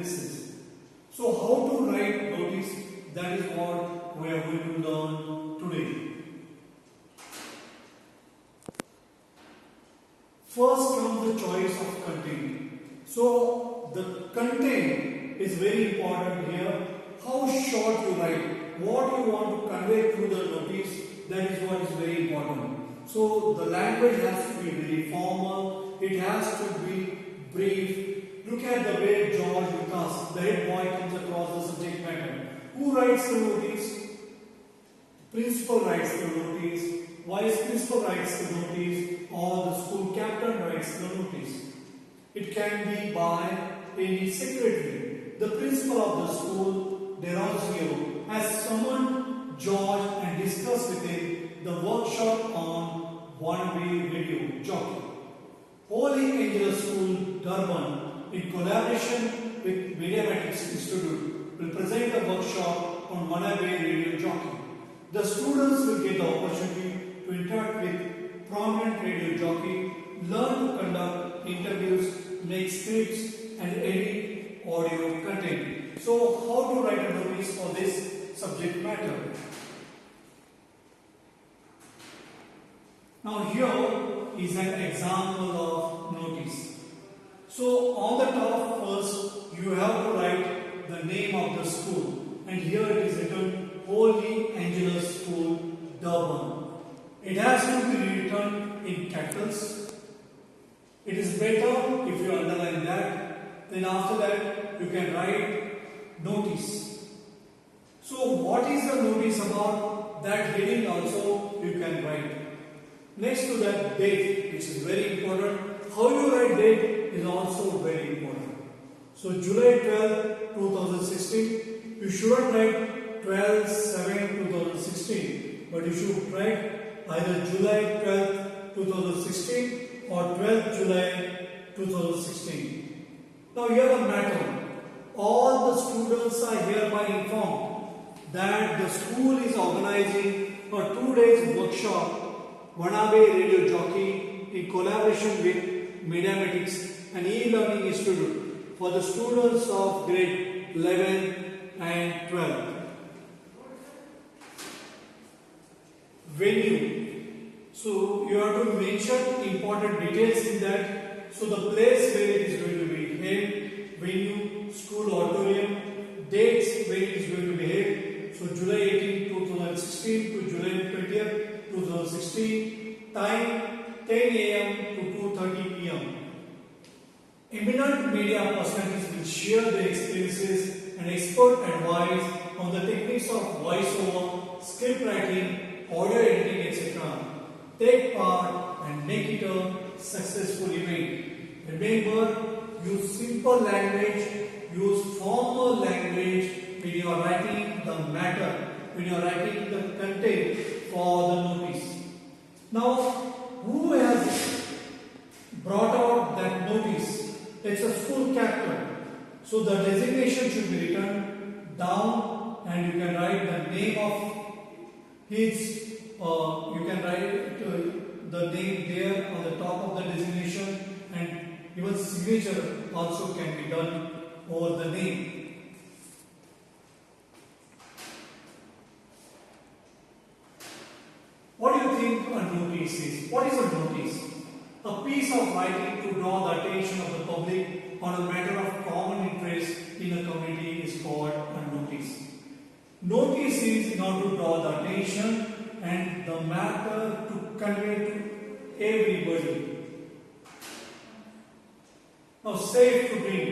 places. So how to write notice, that is what we are going to learn today. First comes the choice of content. So the content is very important here. How short you write, what you want to convey through the notice, that is what is very important. So the language has to be very formal, it has to be brief. Look at the way George Lucas, the head boy, comes across the subject matter. Who writes the notice? Principal writes the notice, vice principal writes the notice, or the school captain writes the notice. It can be by any secretary. The principal of the school, Derozio, has summoned George and discussed with him the workshop on one-way radio jockey. Holy Angel School, Durban, in collaboration with Mediamatics Institute, will present a workshop on one-way radio jockey. The students will get the opportunity to interact with prominent radio jockey, learn to conduct interviews, make scripts, and edit audio content. So, how to write a notice for this subject matter? Now, here is an example of notice. So, on the top first, you have to write the name of the school, and here it is written Holy Angelus School, Durban. It has to be written in capitals. It is better if you underline that. Then after that, you can write notice. So what is the notice about? That heading also you can write. Next to that, date, which is very important. How you write date is also very important. So July 12, 2016, you shouldn't write 12/7/2016, but you should write either July 12, 2016 or 12th July 2016. Now here the matter. All the students are hereby informed that the school is organizing a 2 days workshop, One-Way Radio Jockey, in collaboration with Mediamatics and E-Learning Institute for the students of grade 11 and 12. Venue. So you have to mention important details in that. So the place where it is going to be held, venue, school auditorium, dates when it is going to be held. So July 18, 2016 to July 20th, 2016. Time 10 a.m. to 2:30 p.m. Eminent media personalities will share their experiences and expert advice on the techniques of voiceover, script writing, audio editing, etc. Take part and make it a successful event. Remember, use simple language, use formal language when you are writing the matter, when you are writing the content for the notice. Now, who has brought out that notice? It's a school captain. So the designation should be written down and you can write the name of his, you can write the name there on the top of the designation, and even signature also can be done over the name. What do you think a notice is? What is a notice? A piece of writing to draw the attention of the public on a matter of common interest in a community is called a notice. Notice is not to draw the attention and the matter to convey to everybody. Now, safe to read.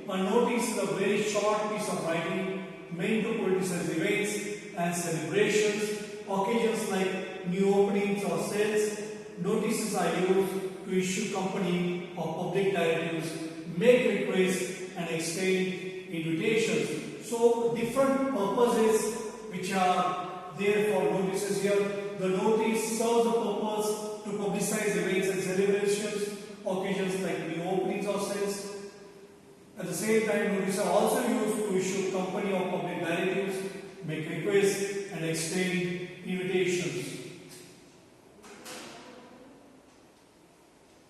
A notice is a very short piece of writing meant to publicize events and celebrations, occasions like new openings or sales. Notices are used to issue company or public directives, make requests and extend invitations. So different purposes which are there for notices here. The notice serves the purpose to publicize events and celebrations, occasions like new openings or sales. At the same time, notices are also used to issue company or public directives, make requests and extend invitations.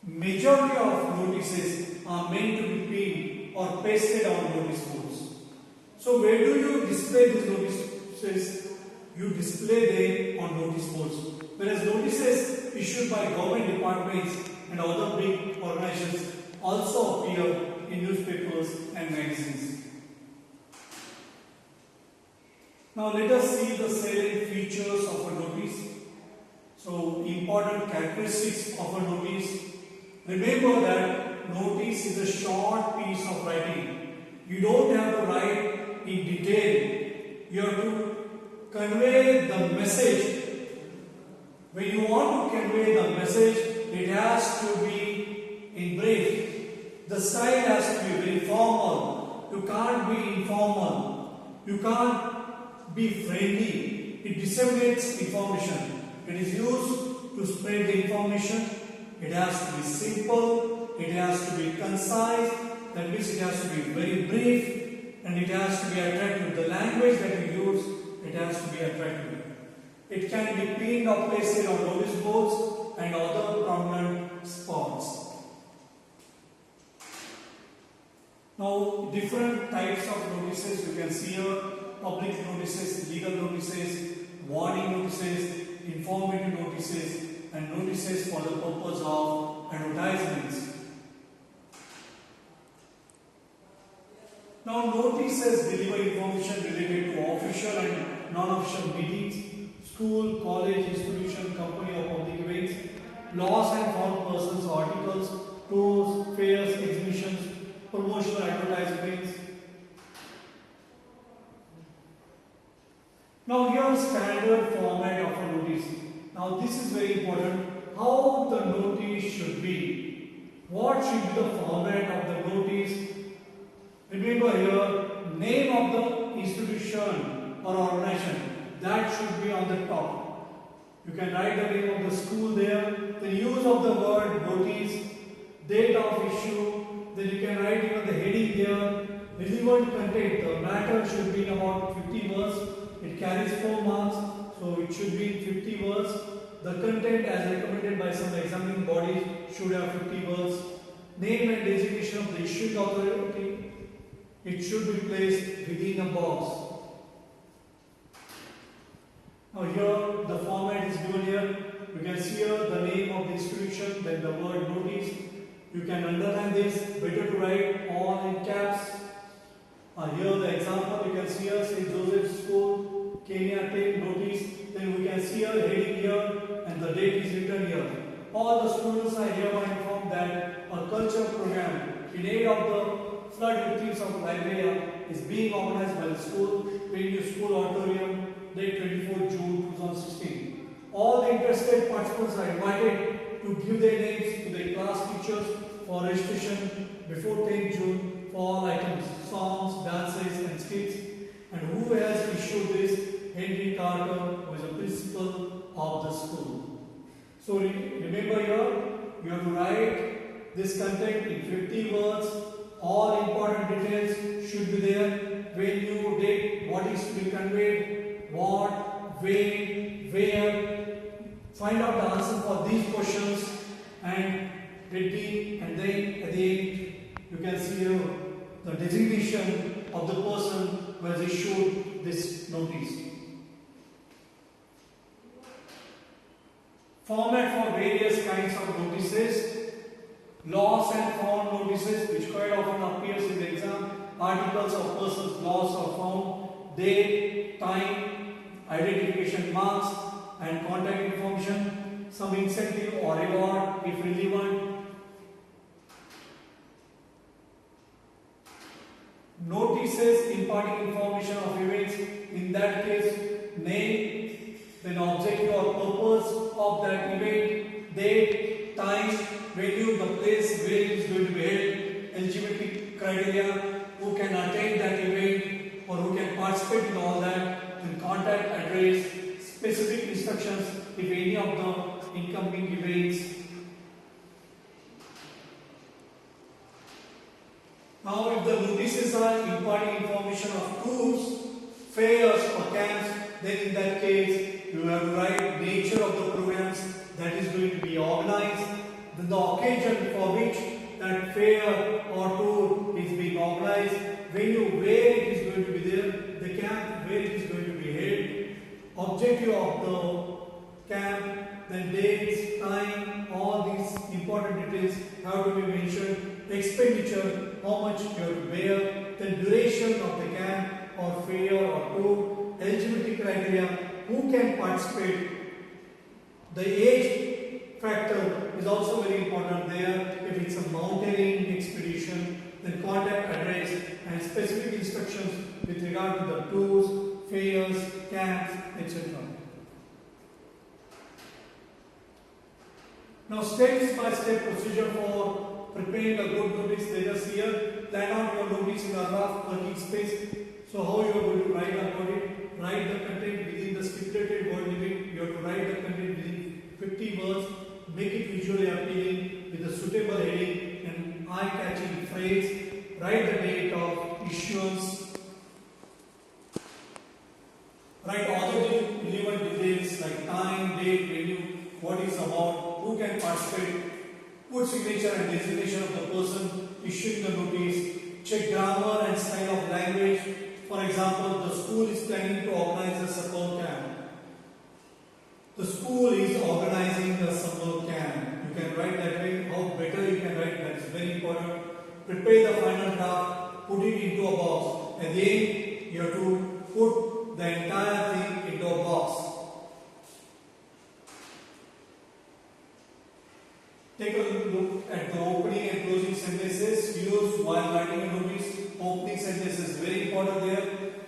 Majority of notices are meant to be pinned or pasted on notice boards. So where do you display these notices? You display them on notice boards. Whereas notices issued by government departments and other big organizations also appear in newspapers and magazines. Now let us see the salient features of a notice. So important characteristics of a notice. Remember that notice is a short piece of writing. You don't have to write in detail. You have to convey the message. When you want to convey the message, it has to be in brief. The style has to be very formal. You can't be informal. You can't be friendly. It disseminates information. It is used to spread the information. It has to be simple. It has to be concise. That means it has to be very brief, and it has to be attractive. The language that you use, it has to be attractive. It can be pinned or pasted on notice boards and other prominent spots. Now, different types of notices you can see here: public notices, legal notices, warning notices, informative notices, and notices for the purpose of advertisements. Now, notices deliver information related to official and non-official meetings, school, college, institution, company or public events, laws and foreign persons, articles, tours, fairs, exhibitions, promotional advertisements. Now, here is standard format of a notice. Now, this is very important. How the notice should be. What should be the format of the notice? Remember here, name of the institution or organization, that should be on the top. You can write the name of the school there, the use of the word notice, date of issue, then you can write even the heading there, relevant content. The matter should be in about 50 words. It carries 4 marks, so it should be in 50 words. The content as recommended by some examining bodies should have 50 words. Name and designation of the issuing authority. It should be placed within a box. Now here the format is given here. You can see here the name of the institution, then the word notice. You can underline this. Better to write all in caps. Here the example you can see here, St. Joseph's School, Kenya 10 notice. Then we can see here heading here and the date is written here. All the students are hereby informed that a culture program in aid of the flood victims of Liberia is being organized by the school, Preview School Auditorium, date 24 June 2016. All the interested participants are invited to give their names to their class teachers for registration before 10 June for all items, songs, dances and skits. And who has issued this? Henry Carter, who is the principal of the school. So remember here, you have to write this content in 50 words. All important details should be there. Venue, date, what is to be conveyed, what, when, where. Find out the answer for these questions and ready. And then at the end, you can see here the designation of the person who has issued this notice. Format for various kinds of notices. Laws and found notices, which quite often appears in the exam. Articles of persons lost or found. Date, time, identification marks and contact information. Some incentive or reward if relevant. Notices imparting information of events. In that case, name, then objective or purpose of that event, date, time, venue, the place where it is going to be held, eligibility criteria, who can attend that event or who can participate in all that, and contact address, specific instructions if any of the incoming events. Now, if the notices are imparting information of tours, fairs or camps, then in that case you have to write nature of the programs that is going to be organized, then the occasion for which that fair or tour is being organized, venue where it is going to be there, the camp where it is going to be held, objective of the camp, then dates, time, all these important details have to be mentioned, expenditure, how much you have to bear, then duration of the camp or fair or tour, eligibility criteria, who can participate, the age factor is also very important there. If it's a mountaineering expedition, then contact address and specific instructions with regard to the tours, fairs, camps, etc. Now, step-by-step procedure for preparing a good notice. Let us here plan out your notice in a rough working space. So, how you are going to write about it? Write the content within the stipulated word limit. You have to write the content within 50 words. Make it visually appealing with a suitable heading and eye-catching phrase. Write the date of issuance. Write all the relevant details like time, date, venue, what is about, who can participate, put signature and designation of the person issuing the notice, check grammar and style of language. For example, the school is planning to organize a summer camp. The school is organizing a summer camp. You can write that way. How better you can write, that is very important. Prepare the final draft, put it into a box. Again, you have to put the entire thing into a box. Take a look at the opening and closing sentences used while writing a notice. Opening sentence is very important there.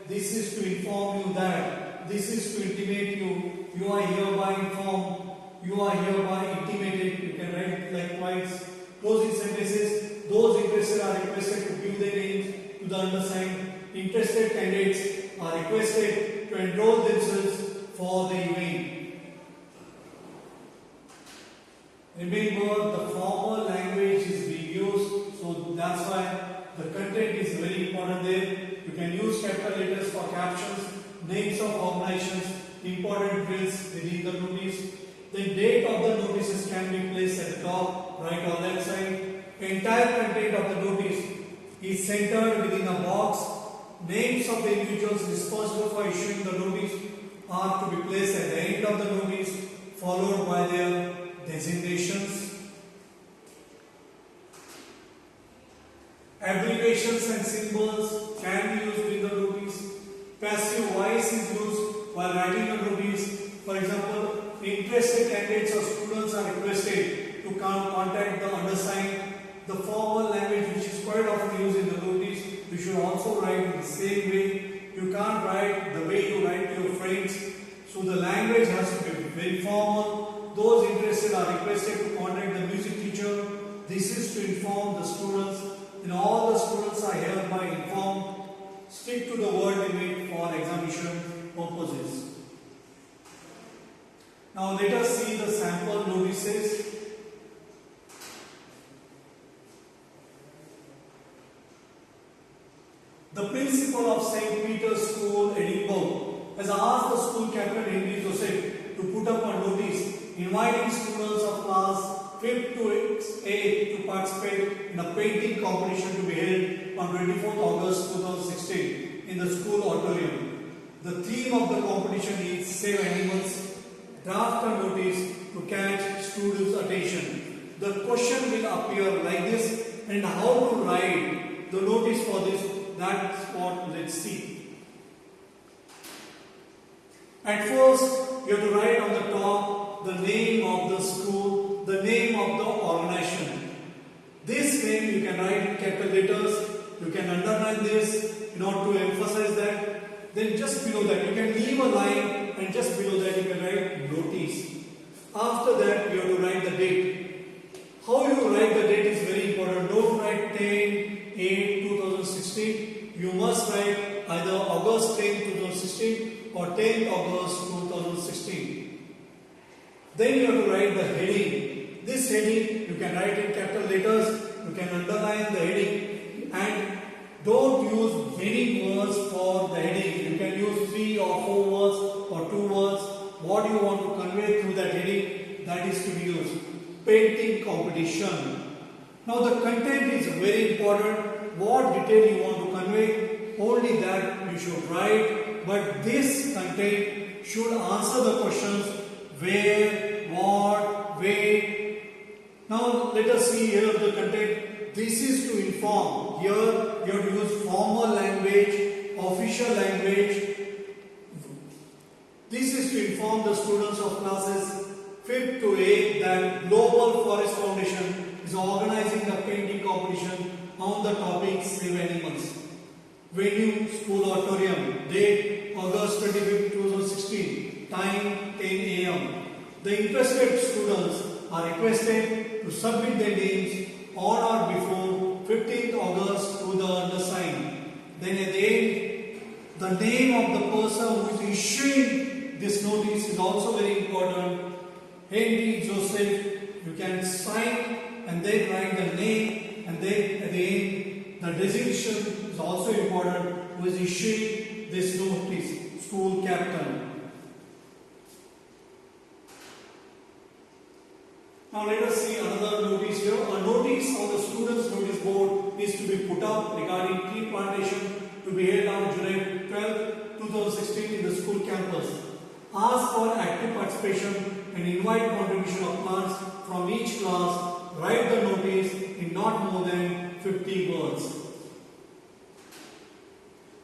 This is to inform you that. This is to intimate you. You are hereby informed. You are hereby intimated. You can write likewise. Closing sentences. Those interested are requested to give their names to the undersigned. Interested candidates are requested to enroll themselves for the event. Remember, the formal language is being used, so that's why the content is very important there. You can use capital letters for captions, names of organizations, important drills within the notice. The date of the notices can be placed at the top, right or left side. Entire content of the notice is centered within a box. Names of the individuals responsible for issuing the notice are to be placed at the end of the notice, followed by their designations. Abbreviations and symbols can be used in the notice. Passive voice is used while writing a notice. For example, interested candidates or students are requested to contact the undersigned. The formal language which is quite often used in the notice, you should also write in the same way. You can't write the way you write to your friends. So the language has to be very formal. Those interested are requested to contact the music teacher. This is to inform the students. And all the students are hereby informed. Stick to the word limit for examination purposes. Now let us see the sample notices. The principal of St. Peter's School, Edinburgh, has asked the school captain Henry Joseph to put up a notice inviting students of class 5th to 8th to participate in a painting competition to be held on 24th August 2016 in the school auditorium. The theme of the competition is Save Animals. Draft a notice to catch students' attention. The question will appear like this, and how to write the notice for this, that's what let's see. At first, you have to write on the top the name of the school, the name of the organization. This name you can write in capital letters. You can underline this in order to emphasize that. Then just below that, you can leave a line, and just below that you can write notice. After that, you have to write the date. How you write the date is very important. Don't write 10/8/2016. You must write either August 10, 2016 or 10th August 2016. Then you have to write the heading. This heading you can write in capital letters. You can underline the heading, and don't use many words for the heading. You can use 3 or 4 words or 2 words. What you want to convey through that heading, that is to be used. Painting competition. Now the content is very important. What detail you want to convey, only that you should write. But this content should answer the questions where, what, when. Now let us see here the content. This is to inform. Here you have to use formal language, official language. This is to inform the students of classes 5th to 8th that Global Forest Foundation is organizing a painting competition on the topic Save Animals. Venue, School Auditorium. Date August 25, 2016. Time 10 a.m. The interested students are requested to submit their names on or before 15th August to the undersigned. Then at the end, the name of the person who is issuing this notice is also very important. Henry Joseph, you can sign and then write the name, and then at the end the designation is also important, who is issuing this notice, school captain. Now let us see another notice here. A notice on the students' notice board is to be put up regarding tree plantation to be held on July 12, 2016 in the school campus. Ask for active participation and invite contribution of plants from each class. Write the notice in not more than 50 words.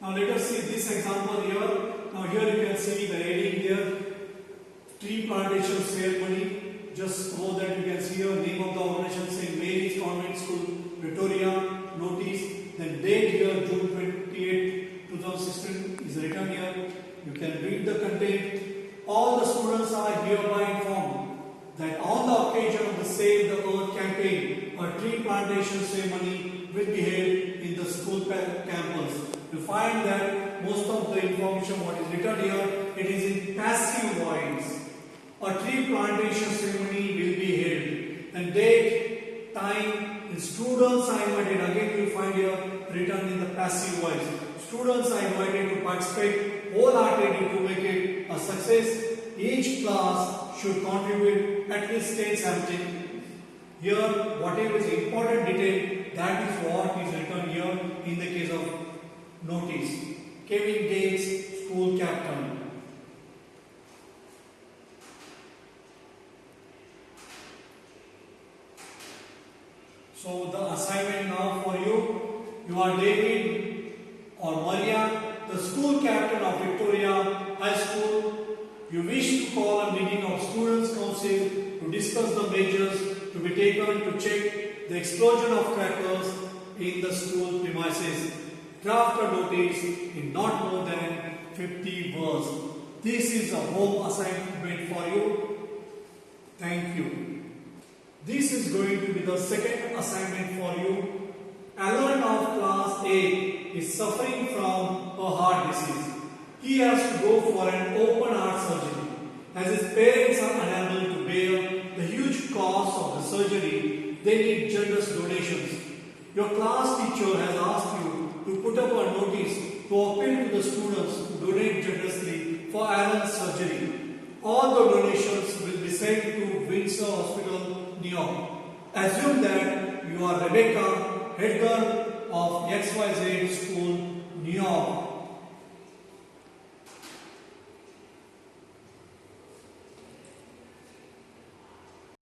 Now let us see this example here. Now here you can see the heading there, tree plantation ceremony. Just so that you can see your name of the organization, St. Mary's Convent School, Victoria, notice. Then date here, June 28, 2016 is written here. You can read the content. All the students are hereby informed that on the occasion of the Save the Earth campaign, a tree plantation ceremony will be held in the school campus. You find that most of the information what is written here, it is in passive voice. A tree plantation ceremony will be held. And date, time, and students are invited. Again, you will find here written in the passive voice. Students are invited to participate wholeheartedly to make it a success. Each class should contribute at least 10 something. Here, whatever is important detail, that is what is written here in the case of notice. Kevin Gates, school captain. So the assignment now for you, you are David or Maria, the school captain of Victoria High School. You wish to call a meeting of Students' Council to discuss the measures to be taken to check the explosion of crackers in the school premises. Draft a notice in not more than 50 words. This is a home assignment for you. Thank you. This is going to be the second assignment for you. Alan of class 8 is suffering from a heart disease. He has to go for an open heart surgery. As his parents are unable to bear the huge cost of the surgery, they need generous donations. Your class teacher has asked you to put up a notice to appeal to the students to donate generously for Alan's surgery. All the donations will be sent to Windsor Hospital, New York. Assume that you are Rebecca Edgar of XYZ School, New York.